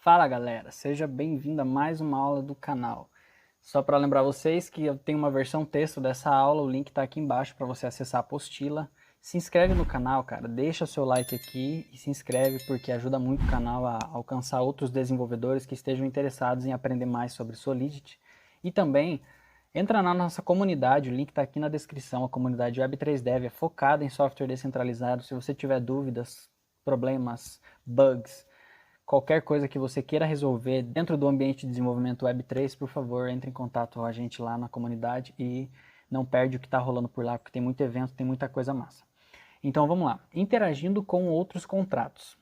Fala galera, seja bem-vindo a mais uma aula do canal. Só para lembrar vocês que eu tenho uma versão texto dessa aula, o link está aqui embaixo para você acessar a apostila. Se inscreve no canal, cara, deixa o seu like aqui e se inscreve porque ajuda muito o canal a alcançar outros desenvolvedores que estejam interessados em aprender mais sobre Solidity. E também entra na nossa comunidade, o link está aqui na descrição, a comunidade Web3Dev é focada em software descentralizado. Se você tiver dúvidas, problemas, bugs, qualquer coisa que você queira resolver dentro do ambiente de desenvolvimento Web3, por favor, entre em contato com a gente lá na comunidade e não perde o que está rolando por lá, porque tem muito evento, tem muita coisa massa. Então vamos lá, interagindo com outros contratos.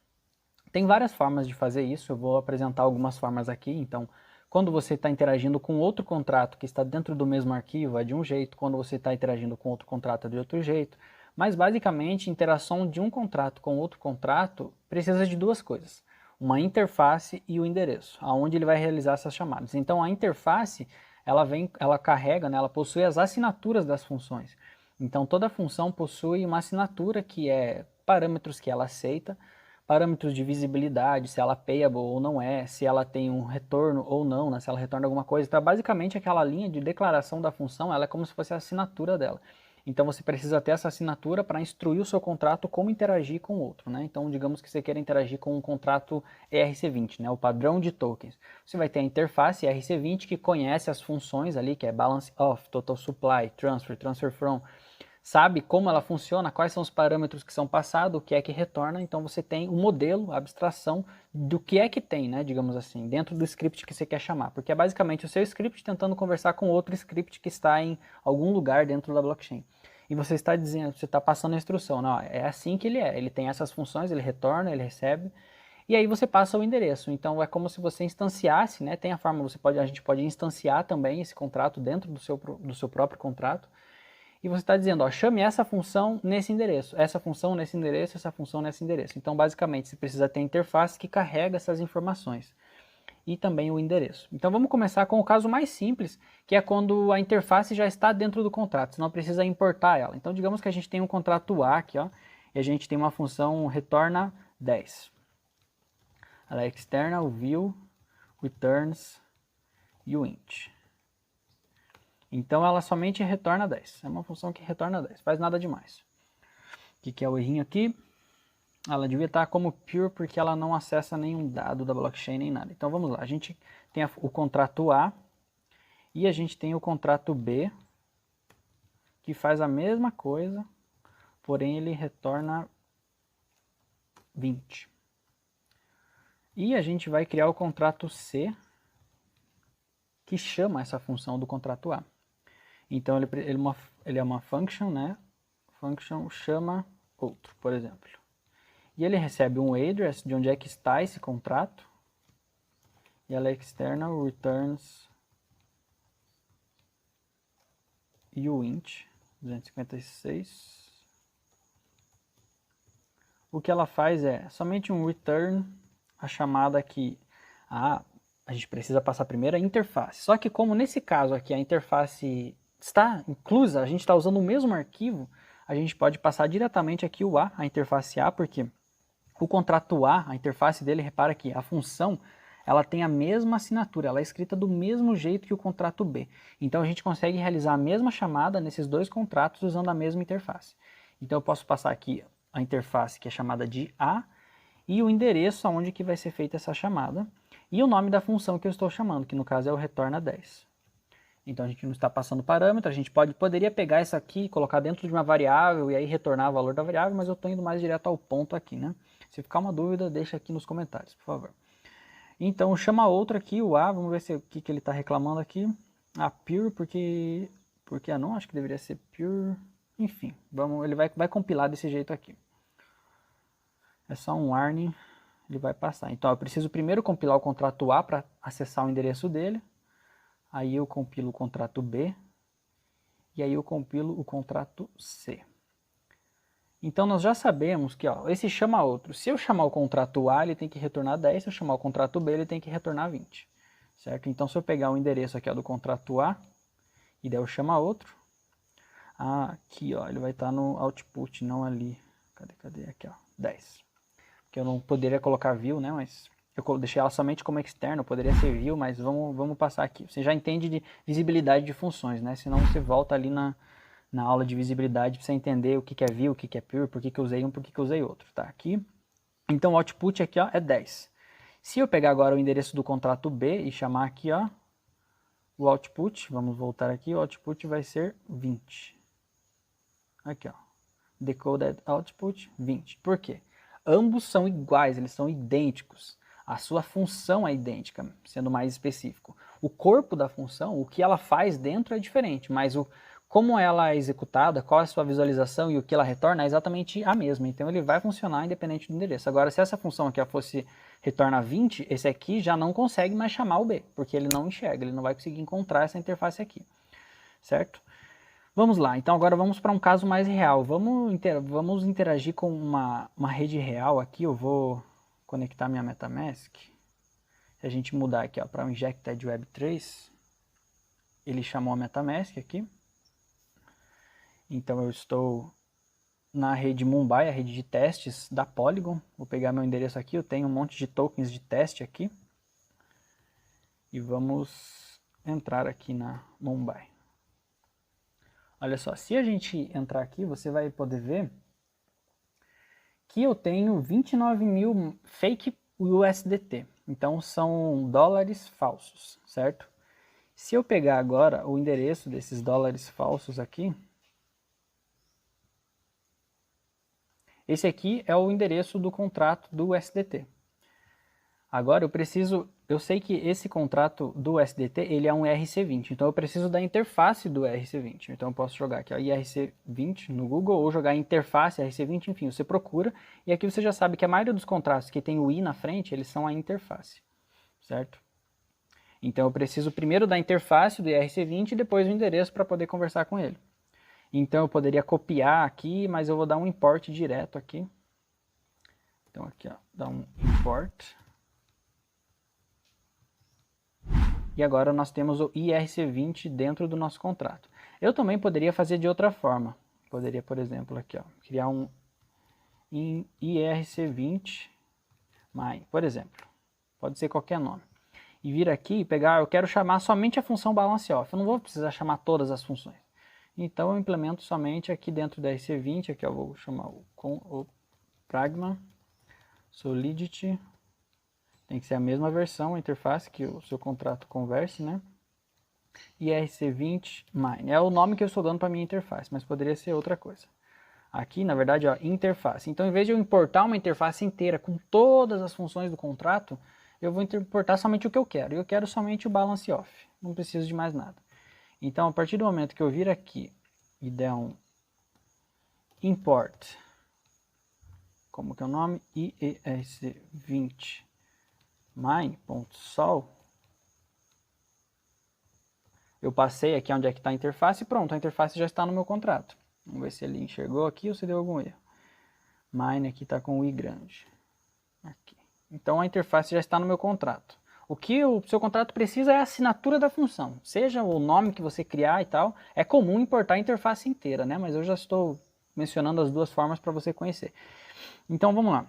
Tem várias formas de fazer isso, eu vou apresentar algumas formas aqui. Então, quando você está interagindo com outro contrato que está dentro do mesmo arquivo, é de um jeito. Quando você está interagindo com outro contrato, é de outro jeito. Mas, basicamente, interação de um contrato com outro contrato precisa de duas coisas. Uma interface e o endereço, aonde ele vai realizar essas chamadas. Então, a interface, ela carrega, né, ela possui as assinaturas das funções. Então, toda função possui uma assinatura que é parâmetros que ela aceita, parâmetros de visibilidade, se ela é payable ou não é, se ela tem um retorno ou não, né, se ela retorna alguma coisa. Então, basicamente, aquela linha de declaração da função, ela é como se fosse a assinatura dela. Então, você precisa ter essa assinatura para instruir o seu contrato como interagir com o outro, né? Então, digamos que você queira interagir com um contrato ERC20, né, o padrão de tokens. Você vai ter a interface ERC20 que conhece as funções ali, que é balance of, total supply, transfer, transfer from, sabe como ela funciona, quais são os parâmetros que são passados, o que é que retorna. Então você tem um modelo, a abstração do que é que tem, né, digamos assim, dentro do script que você quer chamar, porque é basicamente o seu script tentando conversar com outro script que está em algum lugar dentro da blockchain. E você está dizendo, você está passando a instrução, não, é assim que ele tem essas funções, ele retorna, ele recebe, e aí você passa o endereço. Então é como se você instanciasse, né, tem a forma, a gente pode instanciar também esse contrato dentro do seu próprio contrato, e você está dizendo, ó, chame essa função nesse endereço, essa função nesse endereço, essa função nesse endereço. Então, basicamente, você precisa ter a interface que carrega essas informações e também o endereço. Então, vamos começar com o caso mais simples, que é quando a interface já está dentro do contrato, você não precisa importar ela. Então, digamos que a gente tem um contrato A aqui, ó, e a gente tem uma função retorna 10. Ela é external view returns uint. Então ela somente retorna 10. É uma função que retorna 10, faz nada demais. O que é o errinho aqui? Ela devia estar como pure porque ela não acessa nenhum dado da blockchain nem nada. Então vamos lá, a gente tem o contrato A e a gente tem o contrato B que faz a mesma coisa, porém ele retorna 20. E a gente vai criar o contrato C que chama essa função do contrato A. Então ele é uma function, né? Function chama outro, por exemplo. E ele recebe um address de onde é que está esse contrato. E ela é external returns uint 256. O que ela faz é somente um return a chamada que a gente precisa passar primeiro a interface. Só que como nesse caso aqui a interface está inclusa, a gente está usando o mesmo arquivo, a gente pode passar diretamente aqui o A, a interface A, porque o contrato A, a interface dele, repara que a função, ela tem a mesma assinatura, ela é escrita do mesmo jeito que o contrato B. Então a gente consegue realizar a mesma chamada nesses dois contratos usando a mesma interface. Então eu posso passar aqui a interface que é chamada de A e o endereço aonde que vai ser feita essa chamada e o nome da função que eu estou chamando, que no caso é o retorna 10. Então a gente não está passando parâmetro, a gente poderia pegar isso aqui e colocar dentro de uma variável e aí retornar o valor da variável, mas eu estou indo mais direto ao ponto aqui, né? Se ficar uma dúvida, deixa aqui nos comentários, por favor. Então chama outro aqui, o A, vamos ver se, o que ele está reclamando aqui. Ah, pure, porque não, acho que deveria ser pure, enfim, ele vai compilar desse jeito aqui. É só um warning, ele vai passar. Então eu preciso primeiro compilar o contrato A para acessar o endereço dele. Aí eu compilo o contrato B. E aí eu compilo o contrato C. Então nós já sabemos que ó, esse chama outro. Se eu chamar o contrato A, ele tem que retornar 10. Se eu chamar o contrato B, ele tem que retornar 20. Certo? Então se eu pegar o endereço aqui ó, do contrato A, e daí eu chamar outro. Aqui ó, ele vai estar no output, não ali. Cadê? Aqui ó, 10. Que eu não poderia colocar view, né? Mas Eu deixei ela somente como externo, poderia ser view, mas vamos passar aqui. Você já entende de visibilidade de funções, né? Senão você volta ali na aula de visibilidade para você entender o que é view, o que é pure, por que eu usei um, por que eu usei outro, tá? Aqui. Então o output aqui, ó, é 10. Se eu pegar agora o endereço do contrato B e chamar aqui, ó, o output, vamos voltar aqui, o output vai ser 20. Aqui, ó, decoded output 20. Por quê? Ambos são iguais, eles são idênticos. A sua função é idêntica, sendo mais específico. O corpo da função, o que ela faz dentro é diferente, mas como ela é executada, qual é a sua visualização e o que ela retorna é exatamente a mesma. Então ele vai funcionar independente do endereço. Agora, se essa função aqui fosse retorna 20, esse aqui já não consegue mais chamar o B, porque ele não enxerga, ele não vai conseguir encontrar essa interface aqui, certo? Vamos lá, então agora vamos para um caso mais real. Vamos interagir com uma rede real aqui. Eu vou conectar minha MetaMask. Se a gente mudar aqui para o Injected Web 3, ele chamou a MetaMask aqui. Então eu estou na rede Mumbai, a rede de testes da Polygon. Vou pegar meu endereço aqui, eu tenho um monte de tokens de teste aqui. E vamos entrar aqui na Mumbai. Olha só, se a gente entrar aqui, você vai poder ver que eu tenho 29 mil fake USDT. Então são dólares falsos, certo? Se eu pegar agora o endereço desses dólares falsos aqui, esse aqui é o endereço do contrato do USDT. Agora eu sei que esse contrato do USDT, ele é um ERC20, então eu preciso da interface do ERC20. Então eu posso jogar aqui, ó, ERC20 no Google, ou jogar interface ERC20, enfim, você procura, e aqui você já sabe que a maioria dos contratos que tem o I na frente, eles são a interface, certo? Então eu preciso primeiro da interface do ERC20 e depois o endereço para poder conversar com ele. Então eu poderia copiar aqui, mas eu vou dar um import direto aqui. Então aqui, ó, dá um import. E agora nós temos o IRC20 dentro do nosso contrato. Eu também poderia fazer de outra forma. Poderia, por exemplo, aqui, ó, criar um IRC20 my, por exemplo. Pode ser qualquer nome. E vir aqui e pegar, eu quero chamar somente a função balanceoff. Eu não vou precisar chamar todas as funções. Então eu implemento somente aqui dentro da IRC20, aqui eu vou chamar o Pragma Solidity. Tem que ser a mesma versão, a interface que o seu contrato converse, né? IRC20 mine. É o nome que eu estou dando para minha interface, mas poderia ser outra coisa. Aqui, na verdade, ó, interface. Então, em vez de eu importar uma interface inteira com todas as funções do contrato, eu vou importar somente o que eu quero. Eu quero somente o balance off. Não preciso de mais nada. Então, a partir do momento que eu vir aqui e der um import, como que é o nome? IERC20 mine.sol, eu passei aqui onde é que está a interface e pronto, a interface já está no meu contrato. Vamos ver se ele enxergou aqui ou se deu algum erro. Mine aqui está com o I grande. Aqui. Então a interface já está no meu contrato. O que o seu contrato precisa é a assinatura da função. Seja o nome que você criar e tal, é comum importar a interface inteira, né? Mas eu já estou mencionando as duas formas para você conhecer. Então vamos lá.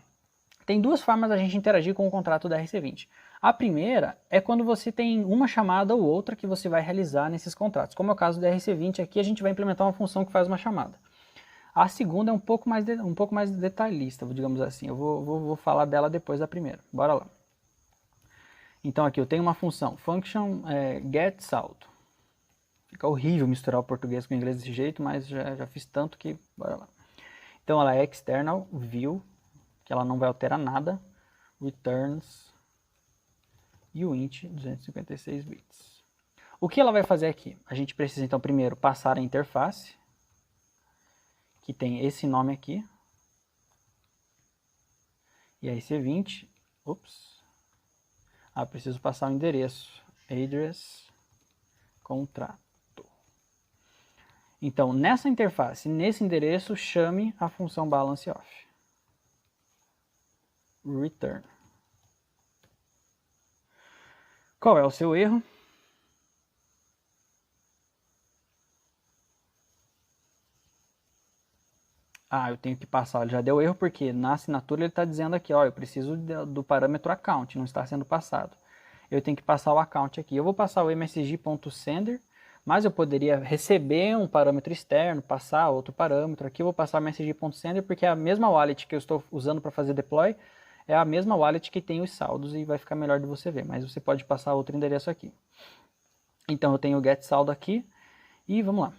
Tem duas formas da gente interagir com o contrato da RC20. A primeira é quando você tem uma chamada ou outra que você vai realizar nesses contratos. Como é o caso da RC20, aqui a gente vai implementar uma função que faz uma chamada. A segunda é um pouco mais detalhista, digamos assim. Eu vou falar dela depois da primeira. Bora lá. Então aqui eu tenho uma função, function getSaldo. Fica horrível misturar o português com o inglês desse jeito, mas já fiz tanto que bora lá. Então ela é external view, que ela não vai alterar nada, returns uint 256 bits. O que ela vai fazer aqui? A gente precisa então primeiro passar a interface, que tem esse nome aqui, e aí C20, preciso passar o endereço, address, contrato. Então nessa interface, nesse endereço, chame a função balanceoff. Return. Qual é o seu erro? eu tenho que passar, já deu erro porque na assinatura ele está dizendo aqui, ó, eu preciso do parâmetro account, não está sendo passado. Eu tenho que passar o account aqui. Eu vou passar o msg.sender, mas eu poderia receber um parâmetro externo, passar outro parâmetro. Aqui eu vou passar o msg.sender porque é a mesma wallet que eu estou usando para fazer deploy, é a mesma wallet que tem os saldos e vai ficar melhor de você ver, mas você pode passar outro endereço aqui. Então eu tenho o get saldo aqui e vamos lá.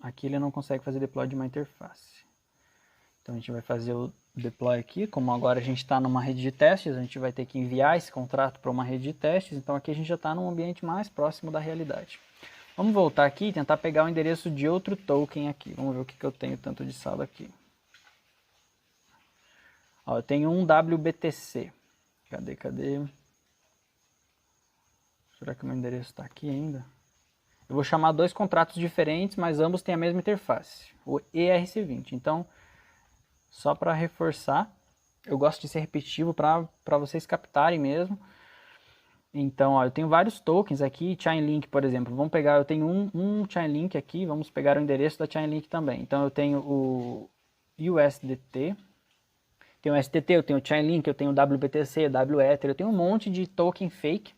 Aqui ele não consegue fazer deploy de uma interface. Então a gente vai fazer o deploy aqui, como agora a gente está numa rede de testes, a gente vai ter que enviar esse contrato para uma rede de testes, então aqui a gente já está num ambiente mais próximo da realidade. Vamos voltar aqui e tentar pegar o endereço de outro token aqui. Vamos ver o que eu tenho tanto de saldo aqui. Ó, eu tenho um WBTC. Cadê? Será que o meu endereço está aqui ainda? Eu vou chamar dois contratos diferentes, mas ambos têm a mesma interface, o ERC20. Então, só para reforçar, eu gosto de ser repetitivo para vocês captarem mesmo. Então, ó, eu tenho vários tokens aqui, Chainlink, por exemplo. Vamos pegar, eu tenho um Chainlink aqui, vamos pegar o endereço da Chainlink também. Então, eu tenho o USDT, tenho o STT, eu tenho o Chainlink, eu tenho o WBTC, WEther, eu tenho um monte de token fake,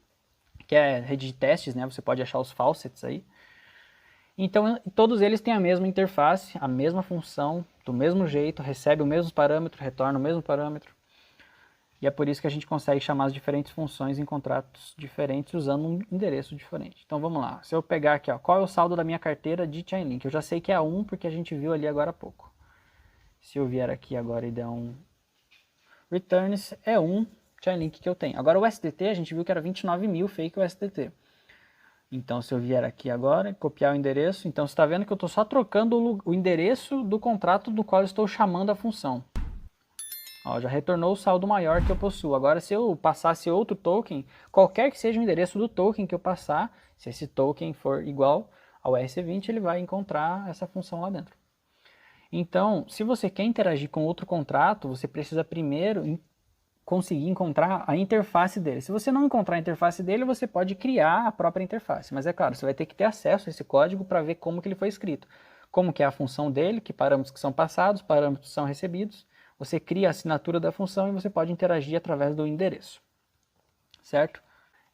que é rede de testes, né? Você pode achar os faucets aí. Então, todos eles têm a mesma interface, a mesma função, do mesmo jeito, recebe o mesmo parâmetro, retorna o mesmo parâmetro. E é por isso que a gente consegue chamar as diferentes funções em contratos diferentes usando um endereço diferente. Então vamos lá, se eu pegar aqui, ó, qual é o saldo da minha carteira de Chainlink? Eu já sei que é 1 porque a gente viu ali agora há pouco. Se eu vier aqui agora e der um returns, é 1 Chainlink que eu tenho. Agora o STT, a gente viu que era 29 mil fake o STT. Então, se eu vier aqui agora, copiar o endereço, então você está vendo que eu estou só trocando o endereço do contrato do qual eu estou chamando a função. Ó, já retornou o saldo maior que eu possuo. Agora, se eu passasse outro token, qualquer que seja o endereço do token que eu passar, se esse token for igual ao ERC20, ele vai encontrar essa função lá dentro. Então, se você quer interagir com outro contrato, você precisa primeiro conseguir encontrar a interface dele. Se você não encontrar a interface dele, você pode criar a própria interface. Mas é claro, você vai ter que ter acesso a esse código para ver como que ele foi escrito. Como que é a função dele, que parâmetros que são passados, parâmetros que são recebidos. Você cria a assinatura da função e você pode interagir através do endereço. Certo?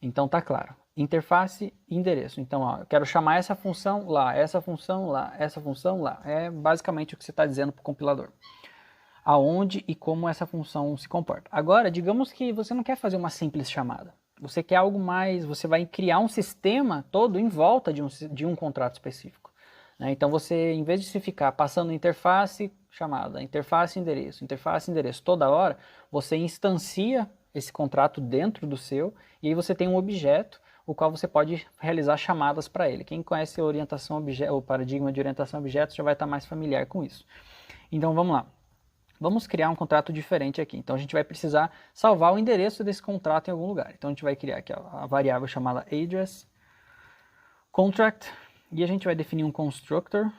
Então tá claro. Interface e endereço. Então, ó, eu quero chamar essa função lá, essa função lá, essa função lá. É basicamente o que você está dizendo para o compilador. Aonde e como essa função se comporta. Agora, digamos que você não quer fazer uma simples chamada. Você quer algo mais, você vai criar um sistema todo em volta de um contrato específico. Né? Então, você, em vez de se ficar passando interface, chamada, interface, endereço toda hora, você instancia esse contrato dentro do seu e aí você tem um objeto o qual você pode realizar chamadas para ele. Quem conhece a orientação objeto, o paradigma de orientação a objetos já vai estar mais familiar com isso. Então, vamos lá. Vamos criar um contrato diferente aqui. Então a gente vai precisar salvar o endereço desse contrato em algum lugar. Então a gente vai criar aqui a variável chamada address contract e a gente vai definir um constructor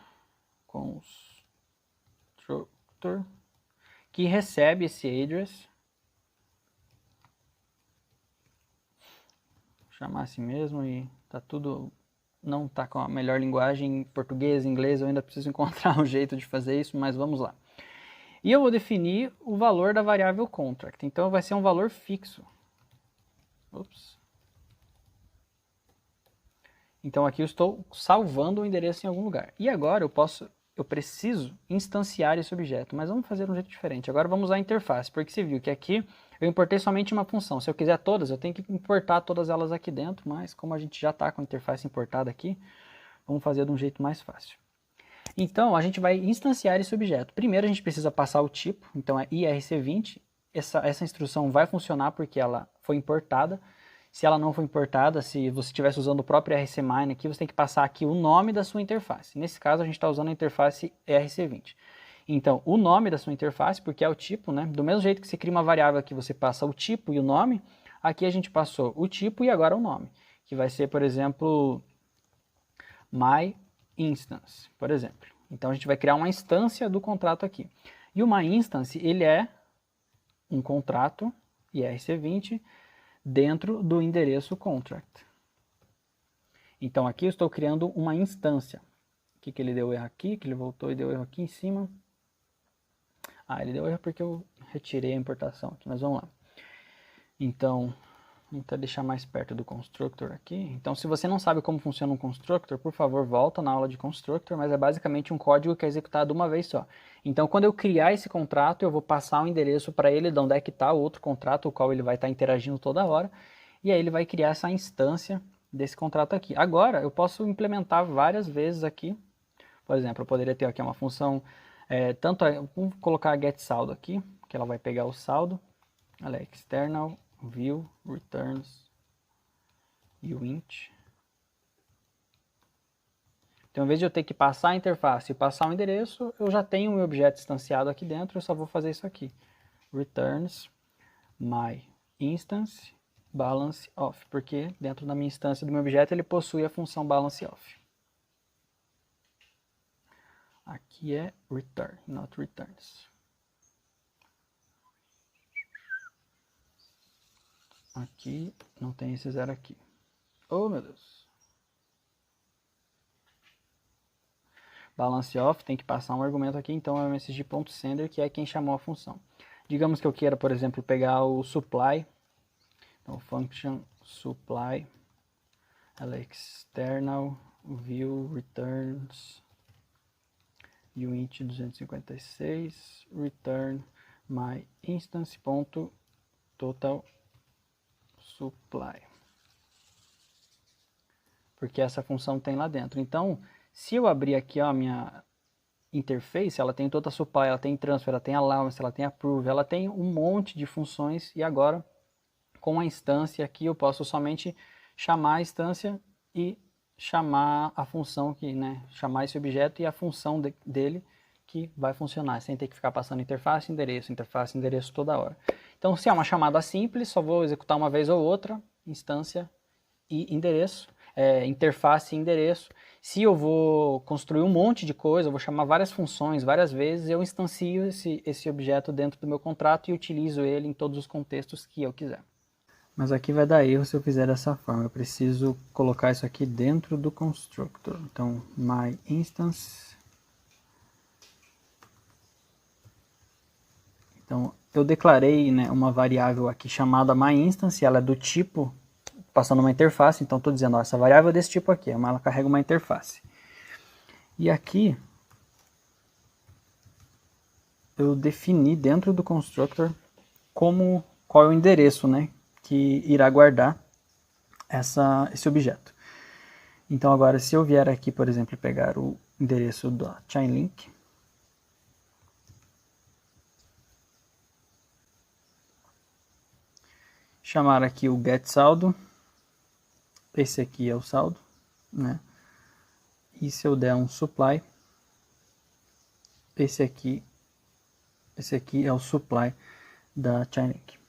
que recebe esse address. Vou chamar assim mesmo e tá tudo, não tá com a melhor linguagem em português, inglês, eu ainda preciso encontrar um jeito de fazer isso, mas vamos lá. E eu vou definir o valor da variável contract. Então vai ser um valor fixo. Ups. Então aqui eu estou salvando o endereço em algum lugar. E agora eu preciso instanciar esse objeto, mas vamos fazer de um jeito diferente. Agora vamos usar a interface, porque você viu que aqui eu importei somente uma função. Se eu quiser todas, eu tenho que importar todas elas aqui dentro, mas como a gente já está com a interface importada aqui, vamos fazer de um jeito mais fácil. Então, a gente vai instanciar esse objeto. Primeiro, a gente precisa passar o tipo, então é IRC20. Essa instrução vai funcionar porque ela foi importada. Se ela não for importada, se você estivesse usando o próprio RCMine aqui, você tem que passar aqui o nome da sua interface. Nesse caso, a gente está usando a interface ERC20. Então, o nome da sua interface, porque é o tipo, né? Do mesmo jeito que você cria uma variável aqui, você passa o tipo e o nome, aqui a gente passou o tipo e agora o nome, que vai ser, por exemplo, my instance, por exemplo. Então a gente vai criar uma instância do contrato aqui. E uma instance, ele é um contrato IRC20 dentro do endereço contract. Então aqui eu estou criando uma instância. que ele deu erro aqui, que ele voltou e deu erro aqui em cima. Ah, ele deu erro porque eu retirei a importação aqui, mas vamos lá. Então, vou até deixar mais perto do constructor aqui. Então, se você não sabe como funciona um constructor, por favor, volta na aula de constructor, mas é basicamente um código que é executado uma vez só. Então, quando eu criar esse contrato, eu vou passar o endereço para ele de onde é que está o outro contrato, o qual ele vai estar interagindo toda hora, e aí ele vai criar essa instância desse contrato aqui. Agora, eu posso implementar várias vezes aqui. Por exemplo, eu poderia ter aqui uma função, vamos colocar a getSaldo aqui, que ela vai pegar o saldo. Ela é external, view, returns, uint. Então, em vez de eu ter que passar a interface e passar o endereço, eu já tenho o meu objeto instanciado aqui dentro, eu só vou fazer isso aqui. Returns my instance balance off, porque dentro da minha instância do meu objeto ele possui a função balance off. Aqui é return, not returns. Aqui não tem esse zero aqui. Oh, meu Deus. Balance off tem que passar um argumento aqui, então é o message.sender, que é quem chamou a função. Digamos que eu queira, por exemplo, pegar o supply. Então, function supply, ela é external, view, returns, uint 256, return my instance.total supply. Porque essa função tem lá dentro. Então, se eu abrir aqui a minha interface, ela tem total supply, ela tem transfer, ela tem allowance, ela tem approve, ela tem um monte de funções, e agora com a instância aqui eu posso somente chamar a instância e chamar a função que, chamar esse objeto e a função dele que vai funcionar, sem ter que ficar passando interface, endereço toda hora. Então, se é uma chamada simples, só vou executar uma vez ou outra, instância e endereço, interface e endereço. Se eu vou construir um monte de coisa, eu vou chamar várias funções várias vezes, eu instancio esse objeto dentro do meu contrato e utilizo ele em todos os contextos que eu quiser. Mas aqui vai dar erro se eu fizer dessa forma. Eu preciso colocar isso aqui dentro do constructor. Então, my instance. Então, eu declarei uma variável aqui chamada myInstance. Ela é do tipo, passando uma interface. Então, estou dizendo, ó, essa variável é desse tipo aqui. Ela carrega uma interface. E aqui, eu defini dentro do constructor qual é o endereço, que irá guardar esse objeto. Então agora, se eu vier aqui, por exemplo, pegar o endereço da chainlink, chamar aqui o getSaldo, esse aqui é o saldo, e se eu der um supply, esse aqui é o supply da chainlink.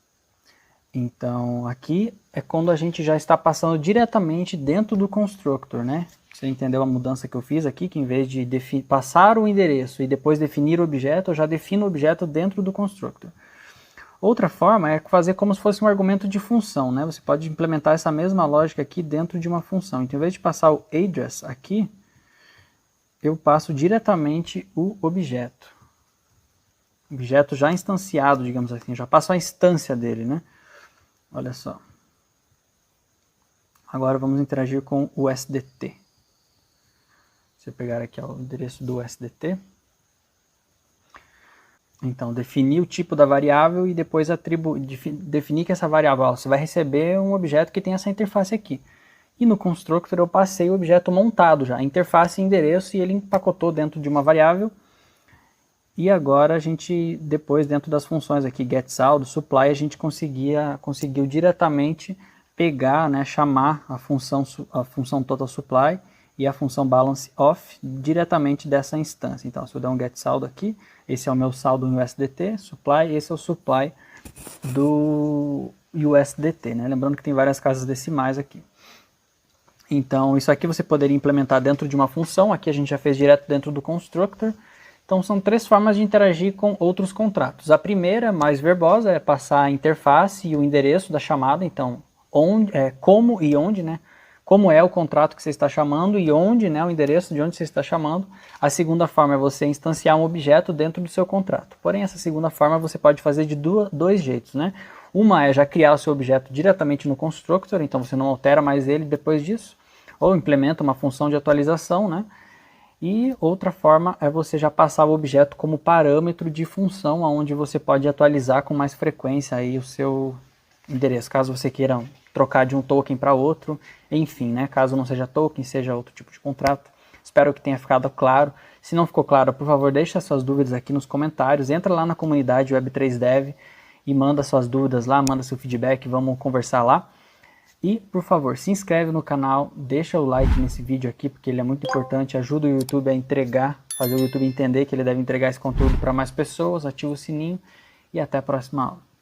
Então, aqui é quando a gente já está passando diretamente dentro do constructor, Você entendeu a mudança que eu fiz aqui? Que em vez de passar o endereço e depois definir o objeto, eu já defino o objeto dentro do constructor. Outra forma é fazer como se fosse um argumento de função, Você pode implementar essa mesma lógica aqui dentro de uma função. Então, em vez de passar o address aqui, eu passo diretamente o objeto. Objeto já instanciado, digamos assim, já passo a instância dele, Olha só. Agora vamos interagir com o SDT. Se eu pegar aqui o endereço do SDT. Então, definir o tipo da variável e depois definir que essa variável você vai receber um objeto que tem essa interface aqui. E no constructor eu passei o objeto montado já, interface e endereço, e ele empacotou dentro de uma variável. E agora a gente, depois dentro das funções aqui, getSaldo, supply, a gente conseguiu diretamente pegar, chamar a função total supply e a função balance off diretamente dessa instância. Então, se eu der um getSaldo aqui, esse é o meu saldo no USDT, supply, esse é o supply do USDT, Lembrando que tem várias casas decimais aqui. Então, isso aqui você poderia implementar dentro de uma função, aqui a gente já fez direto dentro do constructor. Então, são três formas de interagir com outros contratos. A primeira, mais verbosa, é passar a interface e o endereço da chamada. Então, como e onde, como é o contrato que você está chamando e onde, né, o endereço de onde você está chamando. A segunda forma é você instanciar um objeto dentro do seu contrato. Porém, essa segunda forma você pode fazer de dois jeitos, né? Uma é já criar o seu objeto diretamente no constructor, então você não altera mais ele depois disso, ou implementa uma função de atualização, né? E outra forma é você já passar o objeto como parâmetro de função, onde você pode atualizar com mais frequência aí o seu endereço, caso você queira trocar de um token para outro, enfim, né? Caso não seja token, seja outro tipo de contrato. Espero que tenha ficado claro. Se não ficou claro, por favor, deixe as suas dúvidas aqui nos comentários. Entra lá na comunidade Web3Dev e manda suas dúvidas lá, manda seu feedback, vamos conversar lá. E, por favor, se inscreve no canal, deixa o like nesse vídeo aqui, porque ele é muito importante, ajuda o YouTube a entregar, fazer o YouTube entender que ele deve entregar esse conteúdo para mais pessoas, ativa o sininho e até a próxima aula.